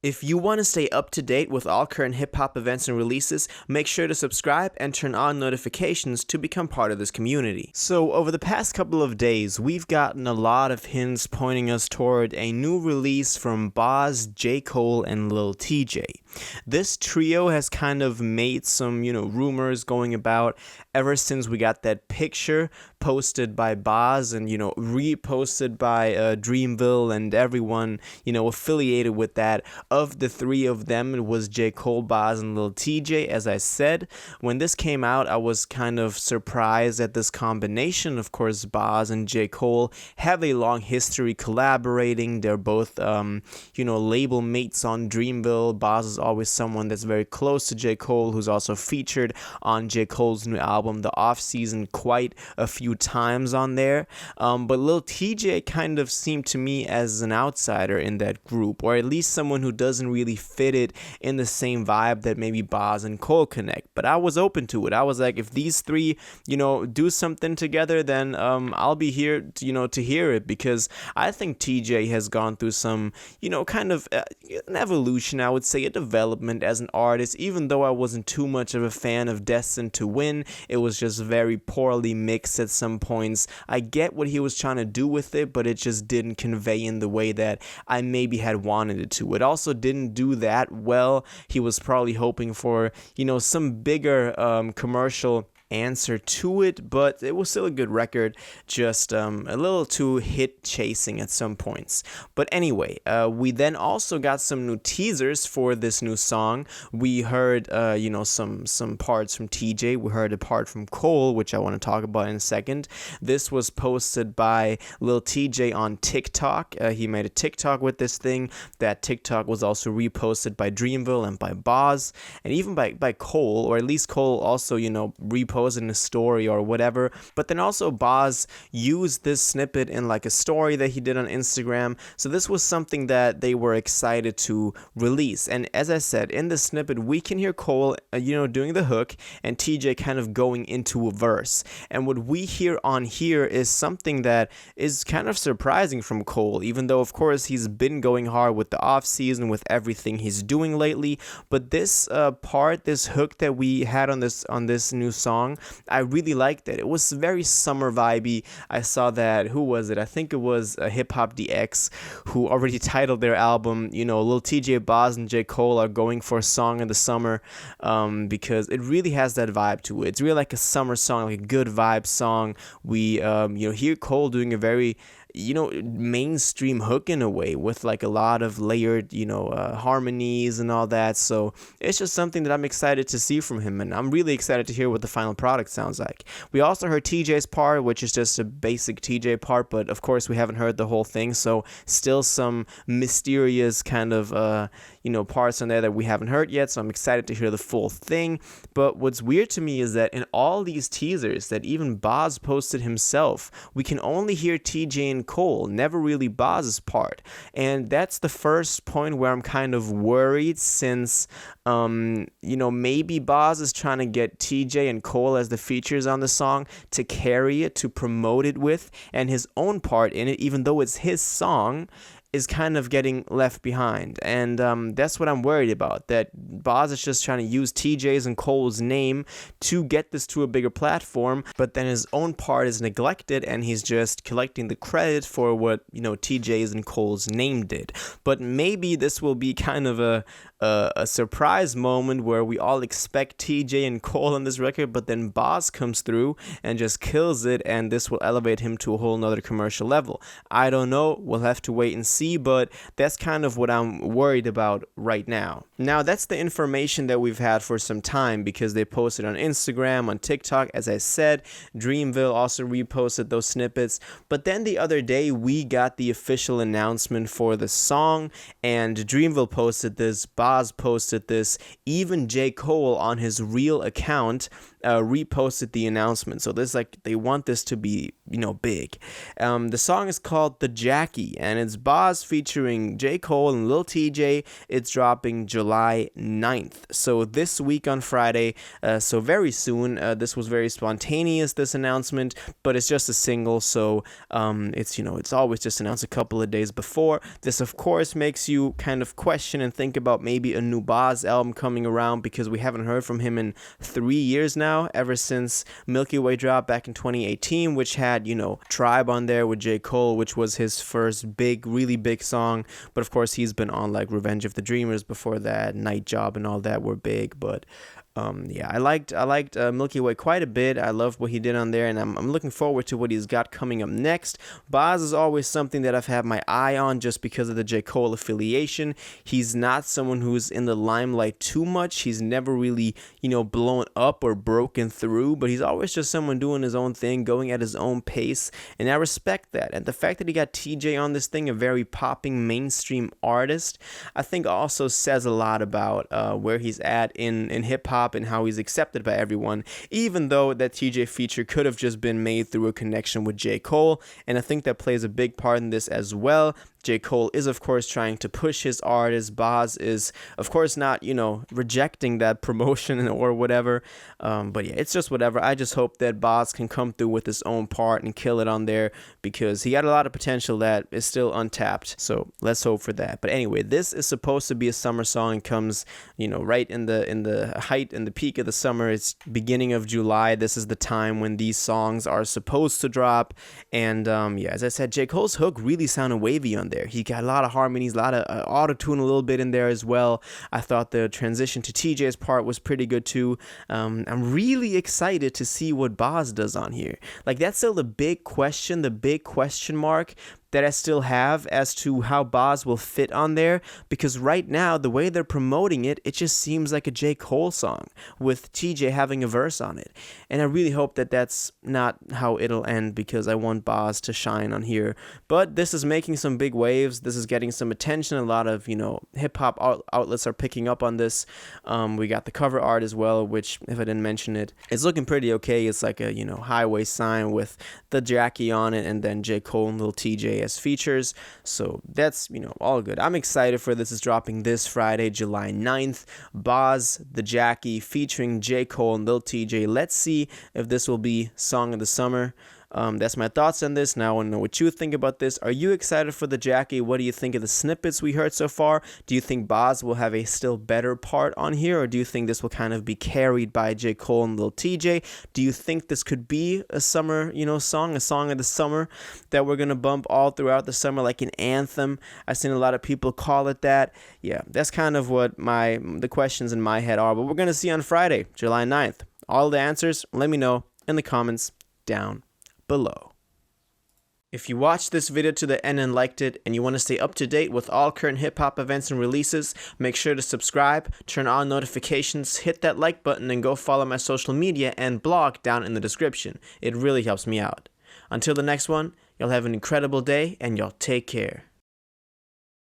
If you want to stay up to date with all current hip hop events and releases, make sure to subscribe and turn on notifications to become part of this community. So, over the past couple of days, we've gotten a lot of hints pointing us toward a new release from Boz, J. Cole, and Lil Tjay. This trio has kind of made some, rumors going about ever since we got that picture posted by Boz and, reposted by Dreamville and everyone, affiliated with that. Of the three of them, it was J. Cole, Boz, and Lil Tjay. As I said, when this came out, I was kind of surprised at this combination. Of course, Boz and J. Cole have a long history collaborating. They're both, label mates on Dreamville. Boz is always someone that's very close to J. Cole, who's also featured on J. Cole's new album, The Off Season, quite a few times on there. But Lil Tjay kind of seemed to me as an outsider in that group, or at least someone who doesn't really fit it in the same vibe that maybe Boz and Cole connect. But I was open to it. I was like, if these three, do something together, then I'll be here, to hear it, because I think TJ has gone through some, kind of an evolution, I would say, a development as an artist. Even though I wasn't too much of a fan of Destined to Win, it was just very poorly mixed at some points. I get what he was trying to do with it, but it just didn't convey in the way that I maybe had wanted it to. It also didn't do that well. He was probably hoping for, some bigger commercial answer to it, but it was still a good record, just a little too hit chasing at some points. But anyway, we then also got some new teasers for this new song. We heard some parts from TJ. We heard a part from Cole, which I want to talk about in a second. This was posted by Lil Tjay on TikTok. He made a TikTok with this thing. That TikTok was also reposted by Dreamville and by Boz, and even by Cole, or at least Cole also reposted in a story or whatever. But then also Boz used this snippet in like a story that he did on Instagram. So this was something that they were excited to release. And as I said, in the snippet we can hear Cole doing the hook and TJ kind of going into a verse. And what we hear on here is something that is kind of surprising from Cole, even though of course he's been going hard with the off season with everything he's doing lately. But this this hook that we had on this new song, I really liked it. It was very summer vibey. I saw that, who was it? I think it was Hip Hop DX, who already titled their album, Lil Tjay, Boz, and J. Cole are going for a song in the summer, because it really has that vibe to it. It's really like a summer song, like a good vibe song. We hear Cole doing a very mainstream hook in a way, with like a lot of layered harmonies and all that. So it's just something that I'm excited to see from him, and I'm really excited to hear what the final product sounds like. We also heard TJ's part, which is just a basic TJ part, but of course we haven't heard the whole thing, so still some mysterious kind of parts on there that we haven't heard yet. So I'm excited to hear the full thing. But what's weird to me is that in all these teasers that even Boz posted himself, we can only hear TJ and Cole, never really Boz's part. And that's the first point where I'm kind of worried, since maybe Boz is trying to get TJ and Cole as the features on the song to carry it, to promote it with, and his own part in it, even though it's his song, is kind of getting left behind. And that's what I'm worried about, that Boz is just trying to use TJ's and Cole's name to get this to a bigger platform, but then his own part is neglected and he's just collecting the credit for what TJ's and Cole's name did. But maybe this will be kind of a surprise moment where we all expect TJ and Cole on this record, but then Boz comes through and just kills it, and this will elevate him to a whole nother commercial level. I don't know, we'll have to wait and see, but that's kind of what I'm worried about right now. Now, that's the information that we've had for some time, because they posted on Instagram, on TikTok, as I said. Dreamville also reposted those snippets. But then the other day we got the official announcement for the song, and Dreamville posted this, Boz posted this, even J. Cole on his real account reposted the announcement. So this like they want this to be, you know, big. The song is called The Jackie, and it's Boz featuring J. Cole and Lil Tjay. It's dropping July 9th. So this week on Friday, so very soon. This was very spontaneous, this announcement, but it's just a single, so it's, you know, it's always just announced a couple of days before. This, of course, makes you kind of question and think about maybe a new Boz album coming around, because we haven't heard from him in 3 years now, ever since Milky Way dropped back in 2018, which had, you know, Tribe on there with J. Cole, which was his first big, really big song. But of course, he's been on like Revenge of the Dreamers before that, Night Job and all that were big. But yeah, I liked Milky Way quite a bit. I loved what he did on there, and I'm looking forward to what he's got coming up next. Boz is always something that I've had my eye on just because of the J. Cole affiliation. He's not someone who's in the limelight too much. He's never really, you know, blown up or broken through, but he's always just someone doing his own thing, going at his own pace, and I respect that. And the fact that he got TJ on this thing, a very popping mainstream artist, I think also says a lot about where he's at in hip-hop and how he's accepted by everyone, even though that TJ feature could have just been made through a connection with J. Cole, and I think that plays a big part in this as well. J. Cole is, of course, trying to push his artist. Boz is, of course, not, you know, rejecting that promotion or whatever. But yeah, it's just whatever. I just hope that Boz can come through with his own part and kill it on there, because he got a lot of potential that is still untapped. So let's hope for that. But anyway, this is supposed to be a summer song. It comes, you know, right in the height and the peak of the summer. It's beginning of July. This is the time when these songs are supposed to drop. And yeah, as I said, J. Cole's hook really sounded wavy on there. He got a lot of harmonies, a lot of auto-tune a little bit in there as well. I thought the transition to TJ's part was pretty good too. I'm really excited to see what Boz does on here. Like, that's still the big question mark that I still have as to how Boz will fit on there, because right now, the way they're promoting it, it just seems like a J. Cole song with TJ having a verse on it. And I really hope that that's not how it'll end, because I want Boz to shine on here. But this is making some big waves. This is getting some attention. A lot of, you know, hip-hop outlets are picking up on this. We got the cover art as well, which, if I didn't mention it, it's looking pretty okay. It's like a, you know, highway sign with the Jackie on it, and then J. Cole and Lil Tjay as features. So that's, you know, all good. I'm excited for this. It's dropping this Friday, July 9th. Boz, The Jackie, featuring J. Cole and Lil Tjay. Let's see if this will be Song of the Summer. That's my thoughts on this. Now I want to know what you think about this. Are you excited for The Jackie? What do you think of the snippets we heard so far? Do you think Boz will have a still better part on here, or do you think this will kind of be carried by J. Cole and Lil Tjay? Do you think this could be a summer, you know, song, a song of the summer that we're going to bump all throughout the summer, like an anthem? I've seen a lot of people call it that. Yeah, that's kind of what the questions in my head are, but we're going to see on Friday, July 9th. All the answers, let me know in the comments down below. If you watched this video to the end and liked it, and you want to stay up to date with all current hip-hop events and releases, make sure to subscribe, turn on notifications, hit that like button, and go follow my social media and blog down in the description. It really helps me out. Until the next one, y'all have an incredible day, and y'all take care.